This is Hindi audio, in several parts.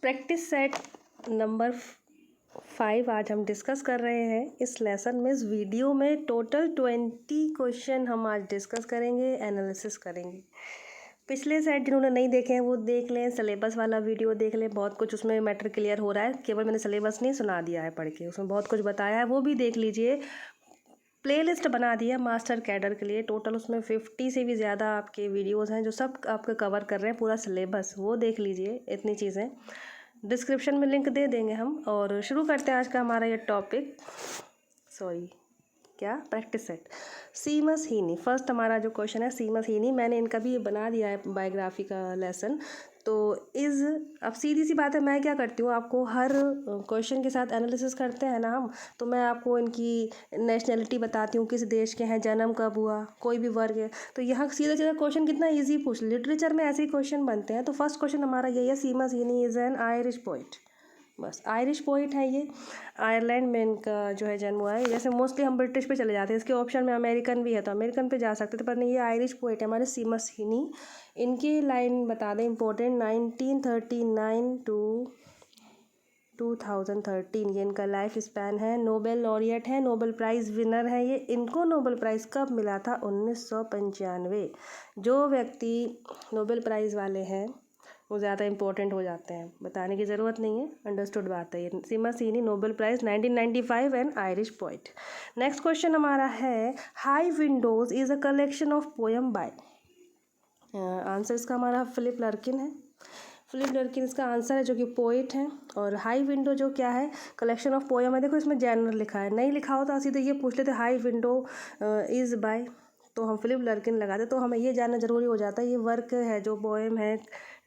प्रैक्टिस सेट नंबर 5 आज हम डिस्कस कर रहे हैं। इस लेसन में, इस वीडियो में टोटल 20 क्वेश्चन हम आज डिस्कस करेंगे, एनालिसिस करेंगे। पिछले सेट जिन्होंने नहीं देखे हैं वो देख लें, सिलेबस वाला वीडियो देख लें, बहुत कुछ उसमें मैटर क्लियर हो रहा है। केवल मैंने सिलेबस नहीं सुना दिया है पढ़ के, उसमें बहुत कुछ बताया है, वो भी देख लीजिए। प्लेलिस्ट बना दिया मास्टर कैडर के लिए, टोटल उसमें 50 से भी ज़्यादा आपके वीडियोज़ हैं जो सब आपके कवर कर रहे हैं पूरा सिलेबस, वो देख लीजिए। इतनी चीज़ें डिस्क्रिप्शन में लिंक दे देंगे हम। और शुरू करते हैं आज का हमारा ये topic. Practice set. Seamus Heaney, first हमारा जो क्वेश्चन है सीमस हीनी। मैंने इनका भी बना दिया है बायोग्राफी का लेसन। तो अब सीधी सी बात है, मैं क्या करती हूँ, आपको हर क्वेश्चन के साथ एनालिसिस करते हैं ना हम, तो मैं आपको इनकी नेशनैलिटी बताती हूँ, किस देश के हैं, जन्म कब हुआ, कोई भी वर्ग है। तो यहाँ सीधा सीधा क्वेश्चन कितना ईजी पूछ, लिटरेचर में ऐसे ही क्वेश्चन बनते हैं। तो फर्स्ट क्वेश्चन हमारा यही है, सीमस हीनी इज़ एन आयरिश पोइट। बस आयरिश पोइट है ये, आयरलैंड में इनका जो है जन्म हुआ है। जैसे मोस्टली हम ब्रिटिश पे चले जाते हैं, इसके ऑप्शन में अमेरिकन भी है तो अमेरिकन पे जा सकते थे, पर नहीं, ये आयरिश पोइट है हमारे सीमस हीनी। इनकी लाइन बता दें इंपॉर्टेंट, 1939 टू 2013 ये इनका लाइफ स्पैन है। नोबेल लॉरिएट है, नोबेल प्राइज़ विनर है ये। इनको नोबेल प्राइज़ कब मिला था? 1995। जो व्यक्ति नोबेल प्राइज़ वाले हैं वो ज़्यादा इंपॉर्टेंट हो जाते हैं, बताने की ज़रूरत नहीं है, अंडरस्टूड बात है। ये Seamus Heaney, Nobel prize 1995 and Irish poet. Next question हमारा है, High Windows is a collection of poem by. Answer इसका हमारा फिलिप लर्किन है। फिलिप लर्किन इसका आंसर है, जो कि पोइट हैं। और हाई विंडो जो क्या है, कलेक्शन ऑफ पोएम है। देखो इसमें जनरल लिखा है, नहीं लिखा होता सीधे ये पूछ लेते हाई विंडो इज़ बाय, तो हम फिलिप लर्किन लगाते। तो हमें ये जानना ज़रूरी हो जाता है ये वर्क है, जो पोएम है,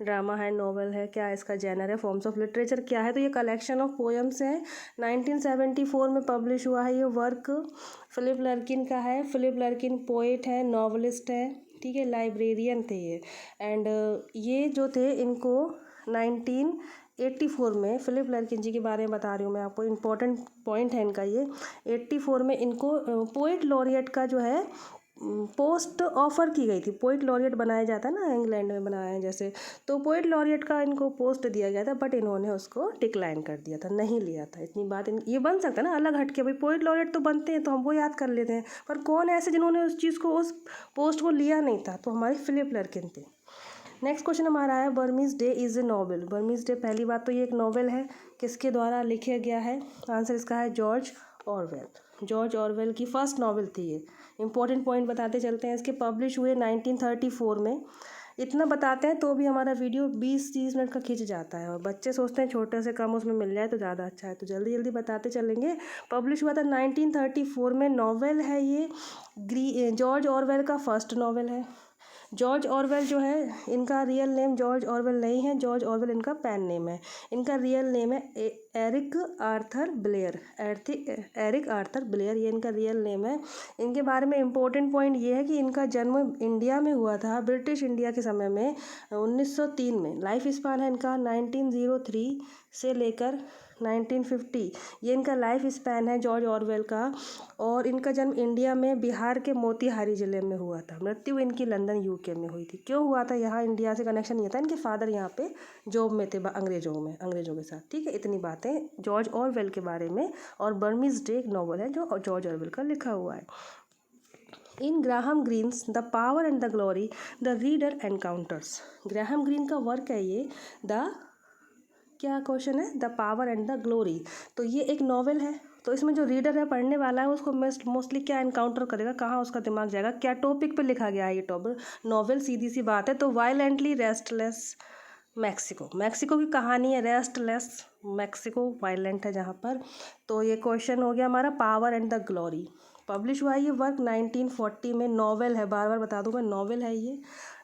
ड्रामा है, नॉवल है, क्या इसका जेनर है, फॉर्म्स ऑफ लिटरेचर क्या है। तो ये कलेक्शन ऑफ पोएम्स है, 1974 में पब्लिश हुआ है ये वर्क, फिलिप लर्किन का है। फिलिप लर्किन पोएट है, नॉवलिस्ट है, ठीक है, लाइब्रेरियन थे ये। एंड ये जो थे इनको 1984 में, फिलिप लर्किन जी के बारे में बता रही हूँ मैं आपको, इम्पोर्टेंट पॉइंट है इनका ये। 84 में इनको पोइट लॉरिएट का जो है पोस्ट ऑफर की गई थी। पोइट लॉरिएट बनाया जाता है ना, इंग्लैंड में बनाया है जैसे, तो पोइट लॉरिएट का इनको पोस्ट दिया गया था, बट इन्होंने उसको डिक्लाइन कर दिया था, नहीं लिया था। इतनी बात ये बन सकता है ना अलग हटके, भाई पोइट लॉरिएट तो बनते हैं तो हम वो याद कर लेते हैं, पर कौन ऐसे जिन्होंने उस चीज़ को, उस पोस्ट को लिया नहीं था, तो हमारे फिलिप लर्किन थे। नेक्स्ट क्वेश्चन हमारा है, Burmese day is a novel. Burmese day, पहली बात तो ये एक नॉवल है, किसके द्वारा लिखा गया है? आंसर इसका है जॉर्ज ऑरवेल। जॉर्ज ऑरवेल की फर्स्ट नॉवल थी ये। इंपॉर्टेंट पॉइंट बताते चलते हैं, इसके पब्लिश हुए 1934 में। इतना बताते हैं तो भी हमारा वीडियो 20-30 मिनट का खिंच जाता है, और बच्चे सोचते हैं छोटे से कम उसमें मिल जाए तो ज़्यादा अच्छा है, तो जल्दी जल्दी बताते चलेंगे। पब्लिश हुआ था 1934 में, नॉवल है ये। जॉर्ज ऑरवेल का फर्स्ट नॉवल है। जॉर्ज ऑरवेल जो है, इनका रियल नेम जॉर्ज ऑरवेल नहीं है, जॉर्ज ऑरवेल इनका पेन नेम है। इनका रियल नेम है Eric Arthur Blair. Eric Arthur Blair, ये इनका रियल नेम है। इनके बारे में इम्पोर्टेंट पॉइंट ये है कि इनका जन्म इंडिया में हुआ था, ब्रिटिश इंडिया के समय में, 1903 में। लाइफ स्पान है इनका 1903 से लेकर 1950, ये इनका लाइफ स्पैन है जॉर्ज ऑरवेल का। और इनका जन्म इंडिया में बिहार के मोतिहारी ज़िले में हुआ था। मृत्यु इनकी लंदन यूके में हुई थी। क्यों हुआ था? यहाँ इंडिया से कनेक्शन नहीं था, इनके फादर यहाँ पे जॉब में थे अंग्रेज़ों के साथ, ठीक है। इतनी बातें जॉर्ज ऑरवेल के बारे में। और बर्मीज डे एक नॉवल है जो जॉर्ज ऑरवेल का लिखा हुआ है। In Graham Greene's the power and the glory the reader encounters. Graham Greene का वर्क है ये, क्या क्वेश्चन है, the power and the glory. तो ये एक नॉवल है, तो इसमें जो रीडर है, पढ़ने वाला है, उसको मोस्टली क्या एनकाउंटर करेगा, कहाँ उसका दिमाग जाएगा, क्या टॉपिक पे लिखा गया है ये नॉवल? सीधी सी बात है। तो वायलेंटली रेस्टलेस मैक्सिको, मैक्सिको की कहानी है, रेस्टलेस मैक्सिको, वायलेंट है जहाँ पर। तो ये क्वेश्चन हो गया हमारा, power and the glory. Publish हुआ है ये वर्क 1940 में, नॉवल है, बार बार बता दूँ मैं, नॉवल है ये,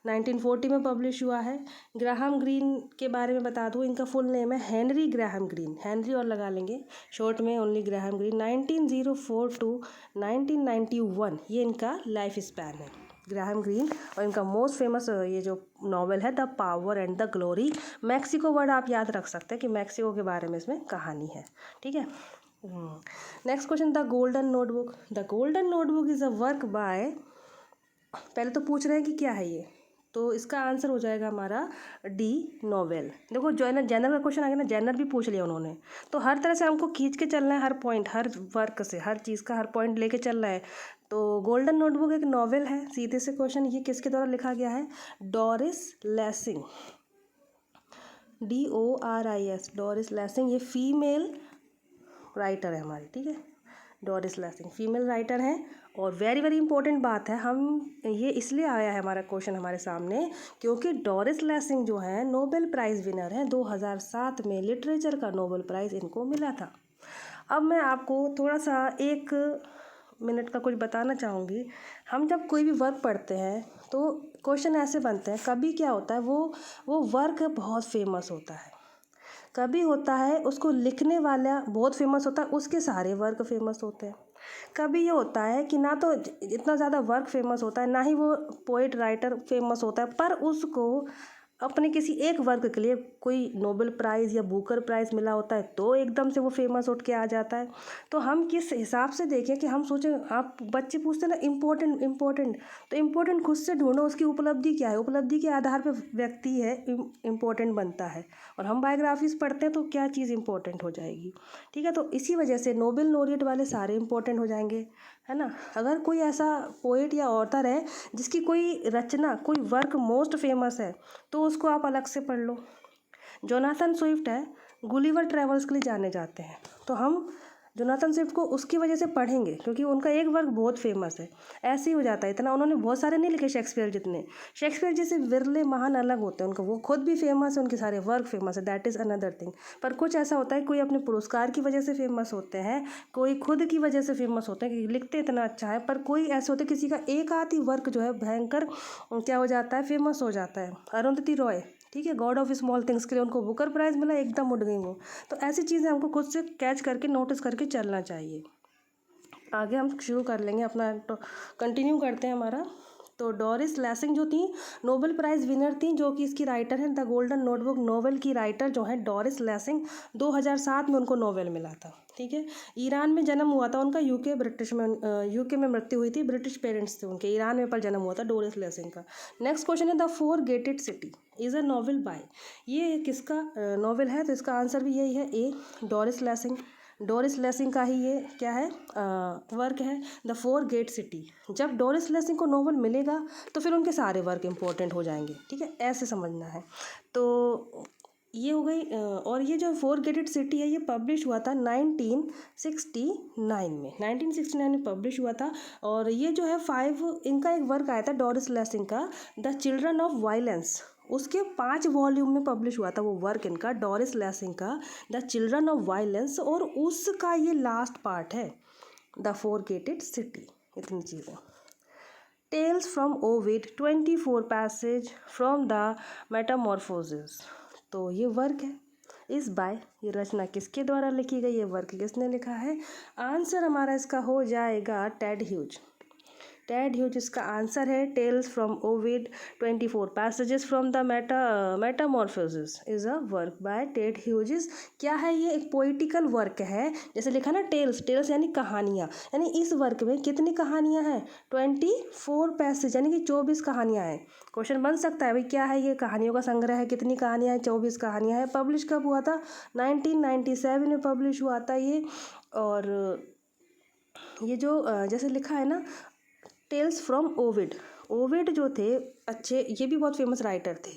1940 में पब्लिश हुआ है। ग्राहम ग्रीन के बारे में बता दूँ, इनका फुल नेम है हेनरी ग्राहम ग्रीन, हेनरी और लगा लेंगे शॉर्ट में, ओनली ग्राहम ग्रीन। 1904 टू 1991 ये इनका लाइफ स्पैन है, ग्राहम ग्रीन। और इनका मोस्ट फेमस ये जो नॉवल है, the power and the glory. Mexico word आप याद रख सकते हैं कि मैक्सिको के बारे में इसमें कहानी है, ठीक है। Next question, the golden notebook. The golden notebook is a work bye, पहले तो पूछ रहे हैं कि क्या है ये, तो इसका आंसर हो जाएगा हमारा डी, नोवेल। देखो जनरल जनरल का क्वेश्चन आ गया ना, जनरल भी पूछ लिया उन्होंने, तो हर तरह से हमको खींच के चलना है, हर पॉइंट, हर वर्क से, हर चीज़ का हर पॉइंट लेके चलना है। तो गोल्डन नोटबुक एक नॉवेल है, सीधे से क्वेश्चन, ये किसके द्वारा लिखा गया है? Doris Lessing, DORIS, Doris Lessing. ये फीमेल राइटर है हमारी, ठीक है, डोरिस लेसिंग फीमेल राइटर हैं। और वेरी वेरी इंपॉर्टेंट बात है, हम ये इसलिए आया है हमारा क्वेश्चन हमारे सामने क्योंकि डोरिस लेसिंग जो है नोबेल प्राइज़ विनर है, 2007 में लिटरेचर का नोबेल प्राइज़ इनको मिला था। अब मैं आपको थोड़ा सा 1 मिनट का कुछ बताना चाहूँगी। हम जब कोई भी वर्क पढ़ते हैं तो क्वेश्चन ऐसे बनते हैं, कभी क्या होता है वो वर्क बहुत फेमस होता है, कभी होता है उसको लिखने वाला बहुत फेमस होता है, उसके सारे वर्क फेमस होते हैं। कभी ये होता है कि ना तो इतना ज़्यादा वर्क फेमस होता है, ना ही वो पोइट राइटर फेमस होता है, पर उसको अपने किसी एक वर्क के लिए कोई नोबेल प्राइज़ या बुकर प्राइज़ मिला होता है, तो एकदम से वो फेमस उठ के आ जाता है। तो हम किस हिसाब से देखें कि हम सोचें, आप बच्चे पूछते हैं ना इम्पोर्टेंट इम्पोर्टेंट, तो इम्पोर्टेंट खुद से ढूंढो, उसकी उपलब्धि क्या है, उपलब्धि के आधार पर व्यक्ति है इम्पोर्टेंट बनता है। और हम बायोग्राफीज पढ़ते हैं तो क्या चीज़ इम्पोर्टेंट हो जाएगी, ठीक है। तो इसी वजह से नोबेल लॉरिएट वाले सारे इम्पोर्टेंट हो जाएंगे, है ना। अगर कोई ऐसा पोएट या ऑथर है जिसकी कोई रचना, कोई वर्क मोस्ट फेमस है, तो उसको आप अलग से पढ़ लो। जोनाथन स्विफ्ट है, गुलिवर ट्रेवल्स के लिए जाने जाते हैं, तो हम जोनाथन स्विफ्ट को उसकी वजह से पढ़ेंगे क्योंकि उनका एक वर्क बहुत फेमस है। ऐसे ही हो जाता है, इतना उन्होंने बहुत सारे नहीं लिखे शेक्सपियर जितने, शेक्सपियर जैसे विरले महान अलग होते हैं, उनका वो खुद भी फेमस है, उनके सारे वर्क फेमस है, दैट इज़ अनदर थिंग। पर कुछ ऐसा होता है, कोई अपने पुरस्कार की वजह से फेमस होते हैं, कोई खुद की वजह से फेमस होते हैं कि लिखते इतना अच्छा है, पर कोई ऐसे होते हैं किसी का एक आध ही वर्क जो है भयंकर क्या हो जाता है, फेमस हो जाता है। अरुंधति रॉय, ठीक है, गॉड ऑफ स्मॉल थिंग्स के लिए उनको बुकर प्राइज़ मिला, एकदम उठ गई वो। तो ऐसी चीज़ें हमको खुद से कैच करके नोटिस करके चलना चाहिए। आगे हम शुरू कर लेंगे अपना, तो कंटिन्यू करते हैं हमारा। तो डोरिस लेसिंग जो थी नोबेल प्राइज़ विनर थी, जो कि इसकी राइटर हैं, द गोल्डन नोटबुक नोवेल की राइटर जो है डोरिस लेसिंग, 2007 में उनको नोवेल मिला था, ठीक है। ईरान में जन्म हुआ था उनका, यूके में मृत्यु हुई थी, ब्रिटिश पेरेंट्स थे उनके, ईरान में पर जन्म हुआ था डोरिस लेसिंग का। नेक्स्ट क्वेश्चन है, the four gated city is a novel bye, ये किसका नॉवल है? तो इसका आंसर भी यही है, ए, डोरिस लेसिंग। डोरिस लेसिंग का ही ये क्या है, वर्क है, द फोर गेट सिटी। जब डोरिस लेसिंग को नोवेल मिलेगा तो फिर उनके सारे वर्क इंपॉर्टेंट हो जाएंगे, ठीक है, ऐसे समझना है। तो ये हो गई। और ये जो फोर गेटेड सिटी है ये पब्लिश हुआ था 1969 में, 1969 में पब्लिश हुआ था। और ये जो है इनका एक वर्क आया था डोरिस लेसिंग का, द चिल्ड्रन ऑफ वायलेंस, उसके 5 वॉल्यूम में पब्लिश हुआ था वो वर्क इनका, डोरिस लेसिंग का, द चिल्ड्रन ऑफ वायलेंस। और उसका ये लास्ट पार्ट है, द फोर गेटेड सिटी। इतनी चीज़ें। Tales from Ovid, 24 passage from the metamorphosis, तो ये वर्क है इस बाय, ये रचना किसके द्वारा लिखी गई, ये वर्क किसने लिखा है? आंसर हमारा इसका हो जाएगा टेड ह्यूज। टेड ह्यूज इसका आंसर है। Tales from Ovid, 24 passages from the metamorphosis is a work by Ted Hughes. क्या है ये? एक पोइटिकल वर्क है, जैसे लिखा ना टेल्स, टेल्स यानी कहानियाँ, यानी इस वर्क में कितनी कहानियाँ हैं? 24 पैसेज, यानी कि 24 कहानियाँ हैं। क्वेश्चन बन सकता है भाई क्या है ये? कहानियों का संग्रह है, कितनी कहानियाँ हैं? 24 कहानियाँ हैं। पब्लिश कब हुआ था? 1997 में पब्लिश हुआ था ये। और ये जो जैसे लिखा है ना टेल्स फ्रॉम ओविड, ओविड जो थे अच्छे, ये भी बहुत फेमस राइटर थे,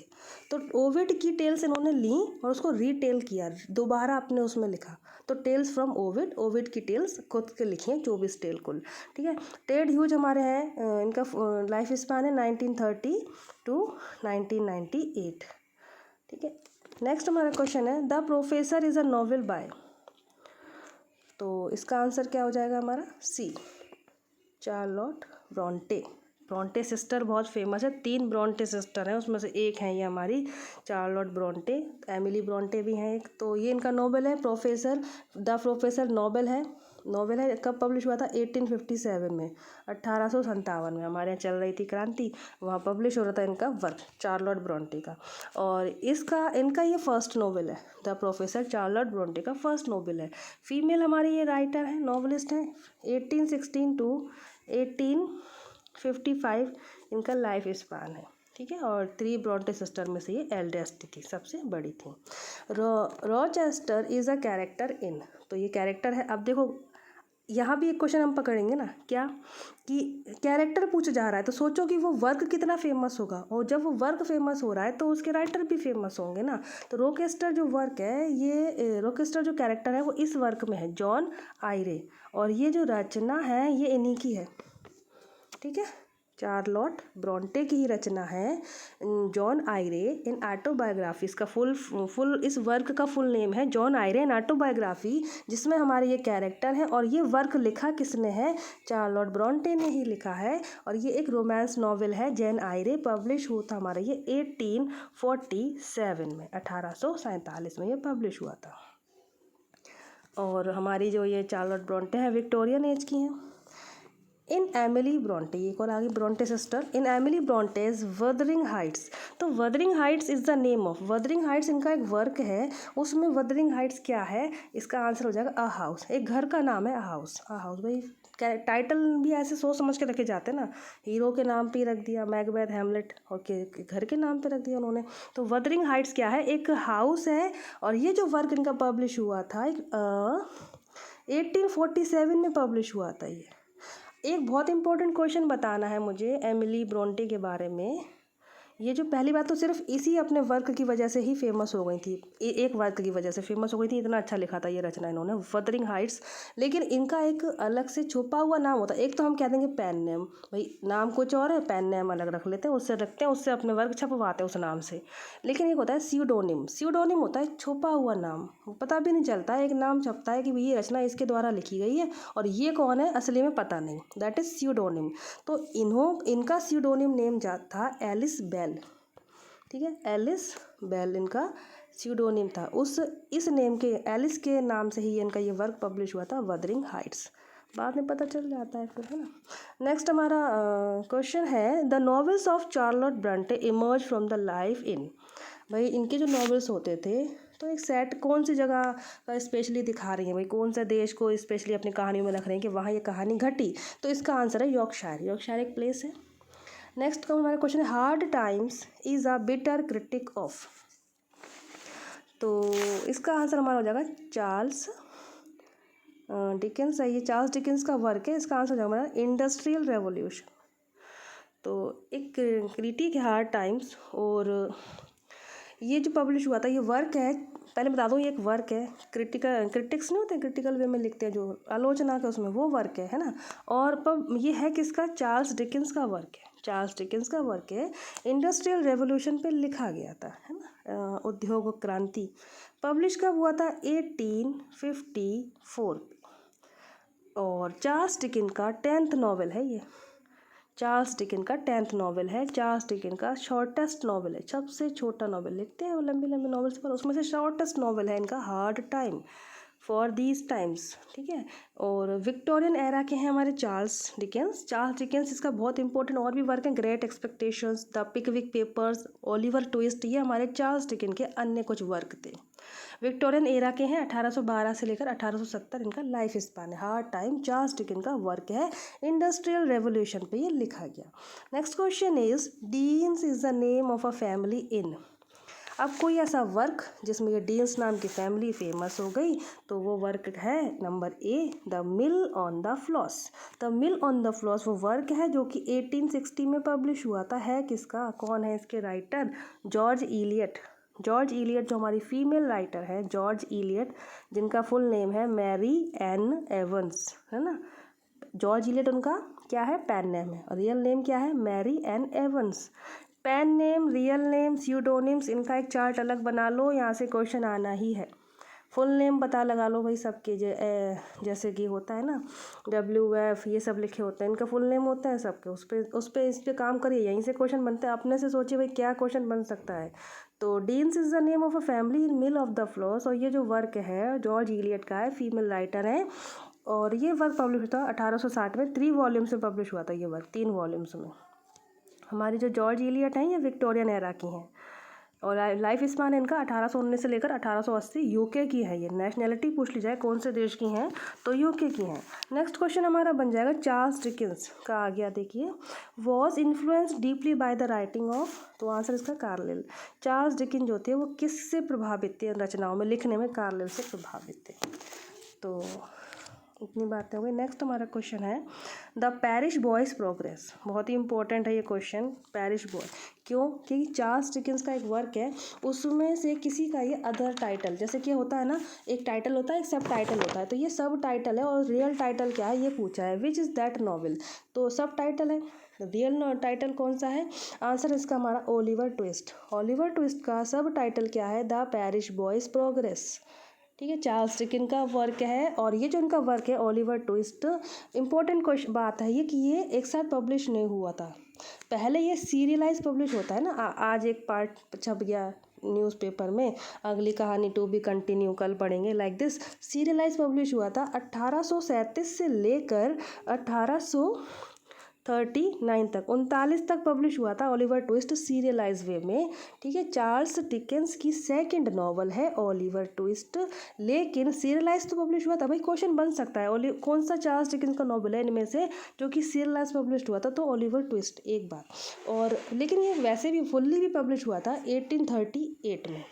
तो ओविड की टेल्स इन्होंने ली और उसको रीटेल किया, दोबारा अपने उसमें लिखा। तो टेल्स फ्रॉम ओविड, ओविड की टेल्स खुद के लिखी हैं, 24 टेल कुल, ठीक है। टेड ह्यूज हमारे हैं, इनका लाइफ स्पैन है 1930 to 1998, ठीक है। नेक्स्ट हमारा क्वेश्चन है, the professor is a novel by, तो इसका आंसर क्या हो जाएगा हमारा? सी, चार्लोट ब्रॉन्टे। ब्रॉन्टे सिस्टर बहुत फेमस है, 3 ब्रॉन्टे सिस्टर हैं, उसमें से एक हैं ये हमारी चार्लोट ब्रॉन्टे, एमिली ब्रॉन्टे भी हैं एक। तो ये इनका नोवेल है प्रोफेसर, द प्रोफेसर नोवेल है। कब पब्लिश हुआ था? 1857 में, 1857 में हमारे यहाँ चल रही थी क्रांति, वहाँ पब्लिश हो रहा था इनका वर्क, चार्लोट ब्रॉन्टे का। और इनका ये फर्स्ट नोवेल है, द प्रोफेसर, चार्लोट ब्रॉन्टे का फर्स्ट नोवेल है। फीमेल हमारी ये राइटर है, नॉवलिस्ट हैं। 1816 to 1855 इनका लाइफ स्पान है, ठीक है, और 3 ब्रॉन्टे सिस्टर में से ये एल्डेस्ट थी, सबसे बड़ी थी। Rochester is a character in, तो ये कैरेक्टर है। अब देखो यहाँ भी एक क्वेश्चन हम पकड़ेंगे ना, क्या कि कैरेक्टर पूछा जा रहा है, तो सोचो कि वो वर्क कितना फेमस होगा, और जब वो वर्क फेमस हो रहा है तो उसके राइटर भी फेमस होंगे ना। तो रोकेस्टर जो वर्क है, ये रोकेस्टर जो कैरेक्टर है वो इस वर्क में है, जॉन आयरे, और ये जो रचना है ये इन्हीं की है, ठीक है, चार्लोट ब्रॉन्टे की ही रचना है, जॉन आयरे इन ऑटोबायोग्राफी। इसका फुल इस वर्क का फुल नेम है जॉन आयरे इन ऑटोबायोग्राफी, जिसमें हमारे ये कैरेक्टर है, और ये वर्क लिखा किसने है, चार्लोट ब्रॉन्टे ने ही लिखा है। और ये एक रोमांस नॉवेल है, जैन आयरे, पब्लिश हुआ था हमारा ये 1847 में, 1847 में ये पब्लिश हुआ था। और हमारी जो ये चार्लोट ब्रॉन्टे है विक्टोरियन एज की हैं। इन एमिली ब्रॉन्टे, एक और आगे ब्रॉन्टे सिस्टर, इन एमिली ब्रॉन्टेज वदरिंग हाइट्स, तो Wuthering Heights is the name of, Wuthering Heights इनका एक वर्क है, उसमें वदरिंग हाइट्स क्या है, इसका आंसर हो जाएगा अ हाउस, एक घर का नाम है अ हाउस। अ हाउस भाई टाइटल भी ऐसे सोच समझ के रखे जाते हैं ना, हीरो के नाम पे ही रख दिया, मैकबेथ, हैमलेट, और के घर के नाम पे रख दिया उन्होंने। तो वदरिंग हाइट्स क्या है, एक हाउस है, और ये जो वर्क इनका पब्लिश हुआ था 1847 में पब्लिश हुआ था ये। एक बहुत इंपॉर्टेंट क्वेश्चन बताना है मुझे एमिली ब्रोंटे के बारे में। ये जो पहली बात तो सिर्फ इसी अपने वर्क की वजह से ही फेमस हो गई थी, एक वर्क की वजह से फेमस हो गई थी, इतना अच्छा लिखा था ये रचना इन्होंने, वदरिंग हाइट्स। लेकिन इनका एक अलग से छुपा हुआ नाम होता है, एक तो हम कह देंगे पेन नेम, भाई नाम कुछ और है, पेन नेम अलग रख लेते हैं, उससे रखते हैं, उससे अपने वर्क छपवाते हैं उस नाम से। लेकिन एक होता है स्यूडोनिम, स्यूडोनिम होता है छुपा हुआ नाम, पता भी नहीं चलता है, एक नाम छपता है कि ये रचना इसके द्वारा लिखी गई है, और ये कौन है असली में पता नहीं, दैट इज़ स्यूडोनिम। तो इनका स्यूडोनिम नेम था एलिस बेल, ठीक है, एलिस बेल इनका स्यूडोनिम था। इस नेम के, एलिस के नाम से ही इनका ये वर्क पब्लिश हुआ था, वदरिंग हाइट्स, बाद में पता चल जाता है फिर, है ना। नेक्स्ट हमारा क्वेश्चन है, the novels of Charlotte Bronte emerge from the life in, भाई इनके जो नॉवेल्स होते थे तो एक सेट कौन सी जगह का स्पेशली दिखा रही हैं, भाई कौन सा देश को स्पेशली अपनी कहानियों में रख रहे हैं कि वहाँ ये कहानी घटी, तो इसका आंसर है यॉर्कशायर, यॉर्कशायर एक प्लेस है। नेक्स्ट का हमारा क्वेश्चन है, hard times is a bitter critic of, तो इसका आंसर हमारा हो जाएगा चार्ल्स डिकेंस है, ये चार्ल्स डिकेंस का वर्क है, इसका आंसर हो जाएगा हमारा इंडस्ट्रियल रेवोल्यूशन। तो एक क्रिटिक है हार्ड टाइम्स, और ये जो पब्लिश हुआ था ये वर्क है, पहले बता दूँ ये एक वर्क है, क्रिटिक्स नहीं होते, क्रिटिकल वे में लिखते हैं जो आलोचना के, उसमें वो वर्क है ना। और ये है किसका, चार्ल्स डिकेंस का वर्क है, चार्ल्स डिकेंस का वर्क है, इंडस्ट्रियल रेवोल्यूशन पे लिखा गया था, है ना, उद्योग क्रांति। पब्लिश कब हुआ था, 1854। और चार्ल्स डिकेंस का 10th नॉवेल है ये, चार्ल्स डिकेंस का 10th नॉवेल है, चार्ल्स डिकेंस का शॉर्टेस्ट नॉवेल है, सबसे छोटा नॉवेल लिखते हैं वो लंबी लंबी नॉवेल्स पर, उसमें से शॉर्टेस्ट नॉवेल है इनका hard time for these times, ठीक है। और विक्टोरियन एरा के हैं हमारे चार्ल्स डिकेंस। चार्ल्स डिकेंस इसका बहुत इंपॉर्टेंट और भी वर्क हैं, great expectations, the Pickwick papers, Oliver Twist, ये हमारे चार्ल्स डिकेंस के अन्य कुछ वर्क थे। विक्टोरियन एरा के हैं, 1812 से लेकर 1870 इनका लाइफ स्पान है। हार्ड टाइम चार्ल्स डिकेंस का वर्क है, इंडस्ट्रियल रेवोल्यूशन पे ये लिखा गया। Next question is, Deans is the name of a family in, अब कोई ऐसा वर्क जिसमें ये डीन्स नाम की फैमिली फेमस हो गई, तो वो वर्क है number A, the mill on the floss. The mill on the floss वो वर्क है जो कि 1860 में पब्लिश हुआ था, है किसका, कौन है इसके writer, George Eliot. George Eliot जो हमारी फीमेल राइटर है, जॉर्ज इलियट, जिनका फुल नेम है मैरी एन एवंस, है ना। जॉर्ज इलियट उनका क्या है, पेन नेम है, और रियल नेम क्या है, Mary Ann Evans. Pen name, real name, pseudonyms, इनका एक चार्ट अलग बना लो, यहाँ से क्वेश्चन आना ही है। फुल नेम पता लगा लो भाई सबके, जैसे कि होता है ना WF, ये सब लिखे होते हैं, इनका फुल नेम होता है सबके, इस पर काम करिए, यहीं से क्वेश्चन बनते हैं, अपने से सोचिए भाई क्या क्वेश्चन बन सकता है। तो deans is the name of a family in mill of the floss, और ये जो वर्क है जॉर्ज इलियट का है, फीमेल राइटर है, और ये वर्क पब्लिश हुआ था 1860 में, 3 वॉल्यूम्स में पब्लिश हुआ था ये वर्क, 3 वॉल्यूम्स में। हमारी जो जॉर्ज इलियट हैं ये विक्टोरियन एरा की हैं। और लाइफ स्पान इनका 1819 से लेकर 1880। यूके की है ये। नेशनैलिटी पूछ ली जाए कौन से देश की हैं तो यूके की हैं। नेक्स्ट क्वेश्चन हमारा बन जाएगा चार्ल्स डिकेंस का। आ गया देखिए, was influenced deeply by the writing of, तो आंसर इसका कार्लिल। चार्ल्स डिकेंस जो थे वो किससे प्रभावित थे रचनाओं में लिखने में? कार्लिल से प्रभावित थे। तो इतनी बातें हो गई। नेक्स्ट हमारा क्वेश्चन है द पैरिश बॉयज प्रोग्रेस। बहुत ही इंपॉर्टेंट है ये क्वेश्चन, पैरिश बॉय। क्यों? क्योंकि चार्ल्स डिकेंस का एक वर्क है, उसमें से किसी का ये अदर टाइटल, जैसे कि होता है ना, एक टाइटल होता है एक सब टाइटल होता है, तो ये सब टाइटल है और रियल टाइटल क्या है ये पूछा है, विच इज़ दैट नॉवल, तो सब टाइटल है। रियल टाइटल कौन सा है? आंसर इसका हमारा ओलिवर ट्विस्ट। ओलिवर ट्विस्ट का सब टाइटल क्या है? The parish boys progress. ठीक है, चार्ल्स डिकेंस का वर्क है। और ये जो इनका वर्क है ओलिवर ट्विस्ट, इंपॉर्टेंट क्वेश्चन बात है ये कि ये एक साथ पब्लिश नहीं हुआ था, पहले ये सीरियलाइज पब्लिश होता है ना। आज एक पार्ट छप गया न्यूज़पेपर में, अगली कहानी टू बी कंटिन्यू कल पढ़ेंगे, लाइक दिस सीरियलाइज पब्लिश हुआ था 1837 से लेकर 1839 तक, 39 तक पब्लिश हुआ था ओलिवर ट्विस्ट सीरियलाइज वे में। ठीक है, चार्ल्स डिकेंस की सेकंड नॉवल है ओलिवर ट्विस्ट, लेकिन सीरियलाइज तो पब्लिश हुआ था। भाई क्वेश्चन बन सकता है कौन सा चार्ल्स डिकेंस का नॉवल है इनमें से जो कि सीरियलाइज पब्लिश हुआ था, तो ओलिवर ट्विस्ट एक बार। और लेकिन ये वैसे भी फुल्ली भी पब्लिश हुआ था 1838 में।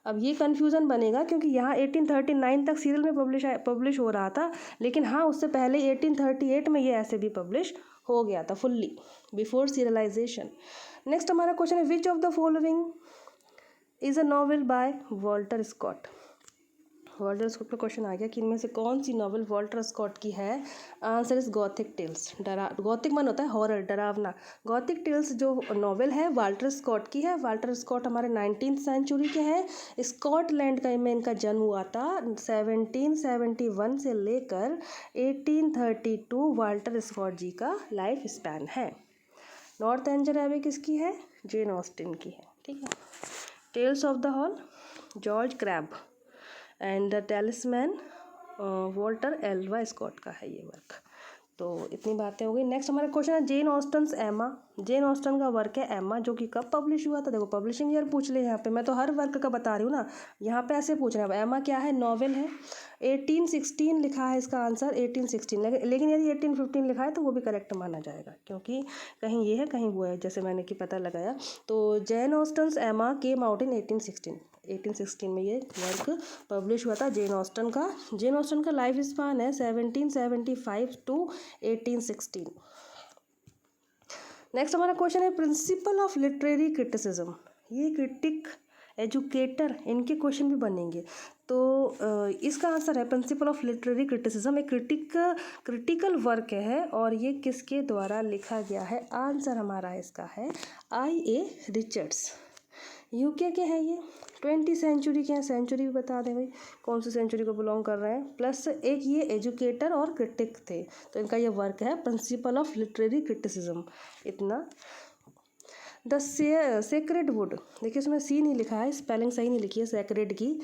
अब ये कन्फ्यूज़न बनेगा क्योंकि यहाँ 1839 तक सीरियल में पब्लिश हो रहा था, लेकिन हाँ उससे पहले 1838 में ये ऐसे भी पब्लिश हो गया था फुल्ली, बिफोर सीरियलाइजेशन। नेक्स्ट हमारा क्वेश्चन है which of the following is a novel by Walter Scott. Walter Scott का क्वेश्चन आ गया कि इनमें से कौन सी नॉवल वॉल्टर स्कॉट की है? Answer is gothic tales. Gothic मन होता है हॉरर, डरावना। गॉथिक टेल्स जो नॉवल है वॉल्टर स्कॉट की है। वॉल्टर स्कॉट हमारे 19th सेंचुरी के हैं। स्कॉटलैंड का में इनका जन्म हुआ था 1771 से लेकर 1832 वॉल्टर स्कॉट जी का लाइफ स्पैन है। नॉर्थ एंजल एबे किसकी है? जेन ऑस्टिन की है। ठीक है, tales of the hall George Crabbe and the talisman Walter Alva Scott का है ये वर्क। तो इतनी बातें हो गई। नेक्स्ट हमारा क्वेश्चन है जेन ऑस्टन्स एमा। जेन ऑस्टन का वर्क है एमा, जो कि कब पब्लिश हुआ था? देखो पब्लिशिंग ईयर पूछ ले यहाँ पे, मैं तो हर वर्क का बता रही हूँ ना, यहाँ पे ऐसे पूछ रहे हैं। एमा क्या है? नॉवेल है। 1816 लिखा है इसका आंसर 1816, लेकिन यदि 1815 लिखा है तो वो भी करेक्ट माना जाएगा, क्योंकि कहीं ये है कहीं वो है, जैसे मैंने कि पता लगाया। तो जेन ऑस्टन्स एमा केम आउट इन 1816 में ये वर्क पब्लिश हुआ था जेन ऑस्टन का। जेन ऑस्टन का लाइफ स्पान है 1775 टू 1816। नेक्स्ट हमारा क्वेश्चन है प्रिंसिपल ऑफ लिटरेरी क्रिटिसिज्म। ये क्रिटिक, एजुकेटर, इनके क्वेश्चन भी बनेंगे। तो इसका आंसर है प्रिंसिपल ऑफ लिटरेरी क्रिटिसिज्म। एक क्रिटिकल वर्क है और ये किसके द्वारा लिखा गया है? आंसर हमारा इसका है I.A. रिचर्ड्स। यूके के हैं ये, 20 सेंचुरी के हैं। सेंचुरी भी बता दें भाई कौन सी सेंचुरी को बिलोंग कर रहे हैं। प्लस एक ये एजुकेटर और क्रिटिक थे, तो इनका ये वर्क है प्रिंसिपल ऑफ लिटरेरी क्रिटिसिज्म। इतना। द सेक्रेड वुड, देखिए इसमें सी नहीं लिखा है, स्पेलिंग सही नहीं लिखी है सेक्रेड की,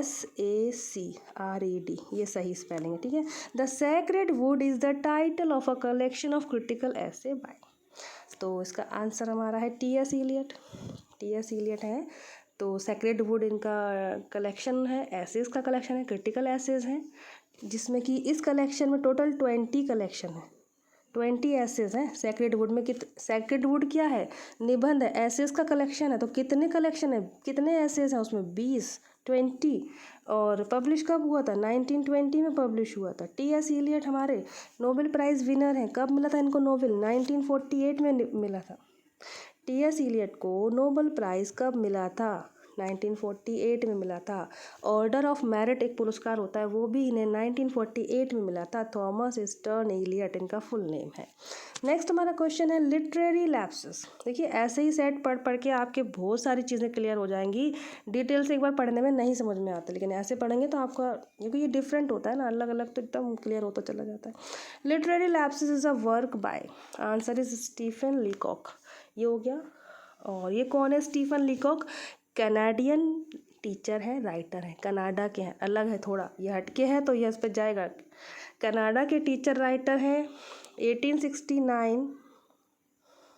SACRED, ये सही स्पेलिंग है। ठीक है, the sacred would is the title of a collection of critical ऐसे बाय, तो इसका आंसर हमारा है T.S. इलियट है। तो सेक्रेड वुड इनका कलेक्शन है, एसेस का कलेक्शन है, क्रिटिकल एसेस हैं, जिसमें कि इस कलेक्शन में टोटल 20 कलेक्शन है, 20 एसेस हैं सेक्रेड वुड में। सेक्रेड वुड क्या है? निबंध है। एसेस का कलेक्शन है, तो कितने कलेक्शन है, कितने एसेस हैं उसमें? 20। और पब्लिश कब हुआ था? 1920 में पब्लिश हुआ था। T.S. इलियट हमारे नोबेल प्राइज़ विनर हैं। कब मिला था इनको नोबेल? 1948 में मिला था। T.S. इलियट को नोबेल प्राइज़ कब मिला था? 1948 में मिला था। ऑर्डर ऑफ मेरिट एक पुरस्कार होता है, वो भी इन्हें 1948 में मिला था। थॉमस स्टर्न इलियट इनका फुल नेम है। नेक्स्ट हमारा क्वेश्चन है लिटरेरी लैप्सेस। देखिए ऐसे ही सेट पढ़ के आपके बहुत सारी चीज़ें क्लियर हो जाएंगी। डिटेल से एक बार पढ़ने में नहीं समझ में आता, लेकिन ऐसे पढ़ेंगे तो आपका, क्योंकि ये डिफरेंट होता है ना, अलग अलग, तो एकदम क्लियर होता चला जाता है। Literary lapses is a work by, answer is Stephen Leacock, ये हो गया। और ये कौन है? स्टीफन लीकॉक कैनेडियन टीचर है, राइटर है, कनाडा के हैं, अलग है थोड़ा, ये हटके है तो ये इस पर जाएगा। कनाडा के टीचर राइटर हैं। 1869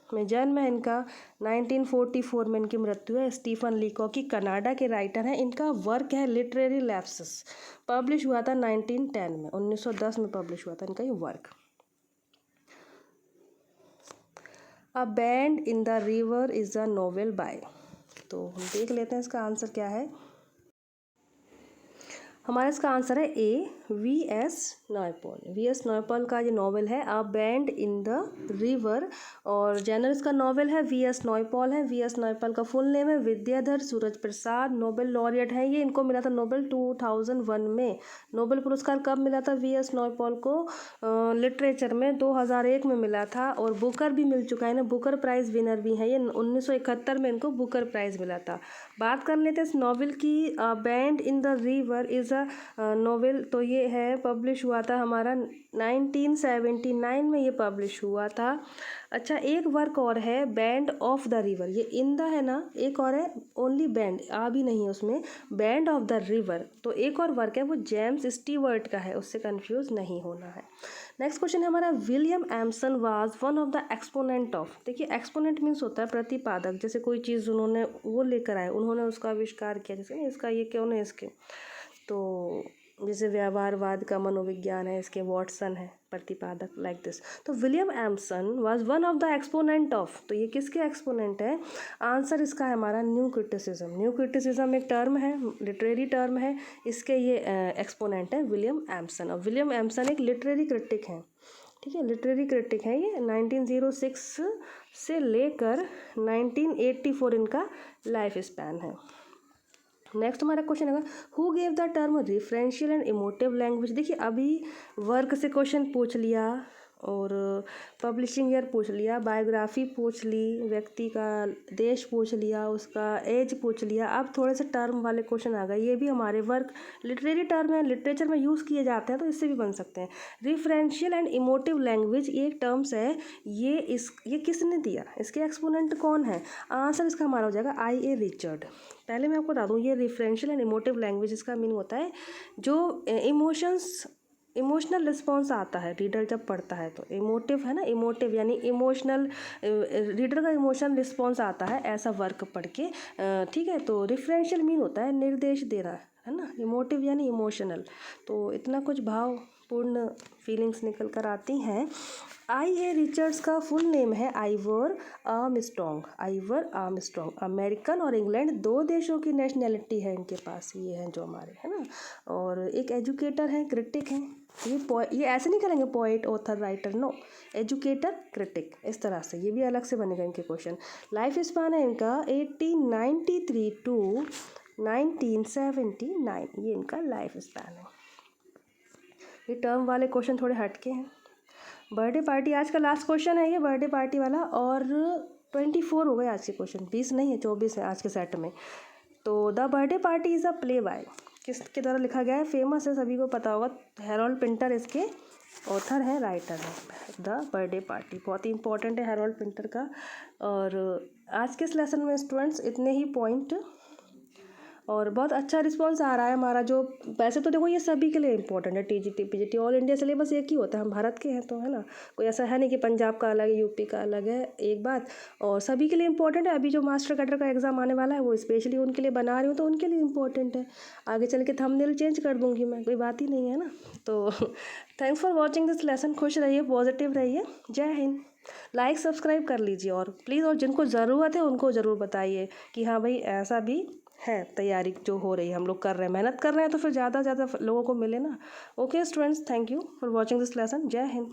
में जन्म है इनका, 1944 में इनकी मृत्यु है। स्टीफन लीकॉक कनाडा के राइटर हैं। इनका वर्क है लिटरेरी लैप्सेस, पब्लिश हुआ था 1910 में, 1910 में पब्लिश हुआ था इनका ये work. A bend in the river is a novel by, तो हम देख लेते हैं इसका आंसर क्या है। हमारा इसका आंसर है ए, V.S. नॉयपॉल। V.S. नॉयपॉल का ये नॉवल है अ बैंड इन द रिवर, और जनरल इसका नॉवल है V.S. नॉयपॉल है। V.S. नॉयपॉल का फुल नेम है विद्याधर सूरज प्रसाद, नोबेल लॉरिएट है ये। इनको मिला था नोबेल 2001 में। नोबेल पुरस्कार कब मिला था V.S. नॉयपॉल को? लिटरेचर में 2001 में मिला था, और बुकर भी मिल चुका है ना, बुकर प्राइज़ विनर भी है ये। 1971 में इनको बुकर प्राइज़ मिला था। बात कर लेते हैं इस नॉवल की। Band in the river is a novel, तो ये है पब्लिश हुआ था हमारा 1979 में ये पब्लिश हुआ था। अच्छा, एक वर्क और है बैंड ऑफ द रिवर, ये इन द है ना, एक और है ओनली बैंड, आ भी नहीं है उसमें, बैंड ऑफ द रिवर। तो एक और वर्क है वो जेम्स स्टीवर्ट का है, उससे कंफ्यूज नहीं होना है। नेक्स्ट क्वेश्चन है हमारा, William Empson was one of the exponent of. देखिए एक्सपोनेंट मीन्स होता है प्रतिपादक, जैसे कोई चीज़ उन्होंने वो लेकर आए, उन्होंने उसका आविष्कार किया, जैसे इसका ये क्यों नहीं इसके, तो जैसे व्यवहारवाद का मनोविज्ञान है, इसके वॉटसन है प्रतिपादक, लाइक दिस। तो William Empson was one of the exponent of, तो ये किसके एक्सपोनेंट है? आंसर इसका है हमारा न्यू क्रिटिसिज्म। न्यू क्रिटिसिज्म एक टर्म है, लिटरेरी टर्म है, इसके ये एक्सपोनेंट है विलियम एम्सन। और विलियम एम्सन एक लिटरेरी क्रिटिक हैं, ठीक है, लिटरेरी क्रिटिक है ये। 1906 से लेकर 1984 इनका लाइफ स्पैन है। नेक्स्ट हमारा क्वेश्चन है, who gave the term referential and emotive language. देखिए अभी वर्क से क्वेश्चन पूछ लिया, और पब्लिशिंग ईयर पूछ लिया, बायोग्राफी पूछ ली, व्यक्ति का देश पूछ लिया, उसका एज पूछ लिया। अब थोड़े से टर्म वाले क्वेश्चन आ गए, ये भी हमारे वर्क लिटरेरी टर्म है, लिटरेचर में यूज़ किए जाते हैं, तो इससे भी बन सकते हैं। रिफरेंशियल एंड इमोटिव लैंग्वेज ये एक टर्म्स है, ये किसने दिया, इसके एक्सपोनेंट कौन है? आंसर इसका हमारा हो जाएगा I.A. रिचर्ड। पहले मैं आपको बता दूँ, ये रिफरेंशियल एंड इमोटिव लैंग्वेज इसका मीनिंग होता है जो इमोशनल रिस्पॉन्स आता है रीडर जब पढ़ता है, तो इमोटिव है ना, इमोटिव यानी इमोशनल, रीडर का इमोशनल रिस्पॉन्स आता है ऐसा वर्क पढ़ के, ठीक है। तो रिफरेंशियल मीन होता है निर्देश देना, है ना, इमोटिव यानी इमोशनल, तो इतना कुछ भावपूर्ण फीलिंग्स निकल कर आती हैं। I.A. रिचर्ड्स का फुल नेम है Ivoire Armstrong. Ivoire Armstrong American और इंग्लैंड दो देशों की नेशनैलिटी है इनके पास, ये हैं जो हमारे, है ना। और एक एजुकेटर हैं, क्रिटिक हैं। ये ऐसे नहीं करेंगे poet author writer, no, educator critic, इस तरह से ये भी अलग से बनेगा इनके क्वेश्चन। लाइफ स्पान है इनका 1893 टू 1979, ये इनका लाइफ स्पैन है। ये टर्म वाले क्वेश्चन थोड़े हटके हैं। बर्थडे पार्टी आज का लास्ट क्वेश्चन है ये, बर्थडे पार्टी वाला, और 24 हो गए आज के क्वेश्चन, 20 नहीं है 24 है आज के सेट में। तो the birthday party is a play by, किसके द्वारा लिखा गया है? फेमस है, सभी को पता होगा, हैरोल्ड पिंटर इसके ऑथर हैं, राइटर हैं। द बर्थडे पार्टी बहुत ही इंपॉर्टेंट है हैरोल्ड पिंटर का। और आज के इस लेसन में स्टूडेंट्स इतने ही पॉइंट, और बहुत अच्छा रिस्पांस आ रहा है हमारा। जो वैसे तो देखो ये सभी के लिए इंपॉर्टेंट है, TGT PGT all India syllabus एक ही होता है, हम भारत के हैं तो, है ना, कोई ऐसा है नहीं कि पंजाब का अलग है, यूपी का अलग है, एक बात, और सभी के लिए इंपॉर्टेंट है। अभी जो मास्टर कैडर का एग्ज़ाम आने वाला है वो स्पेशली उनके लिए बना रही हूँ, तो उनके लिए इंपॉर्टेंट है। आगे चल के थंबनेल चेंज कर दूँगी मैं, कोई बात ही नहीं है ना। तो thanks for watching this lesson. खुश रहिए, पॉजिटिव रहिए, जय हिंद। लाइक सब्सक्राइब कर लीजिए, और प्लीज़, और जिनको ज़रूरत है उनको ज़रूर बताइए कि हाँ भाई ऐसा भी है, तैयारी जो हो रही है, हम लोग कर रहे हैं, मेहनत कर रहे हैं, तो फिर ज़्यादा से ज़्यादा लोगों को मिले ना। Okay students, thank you for watching this lesson, जय हिंद।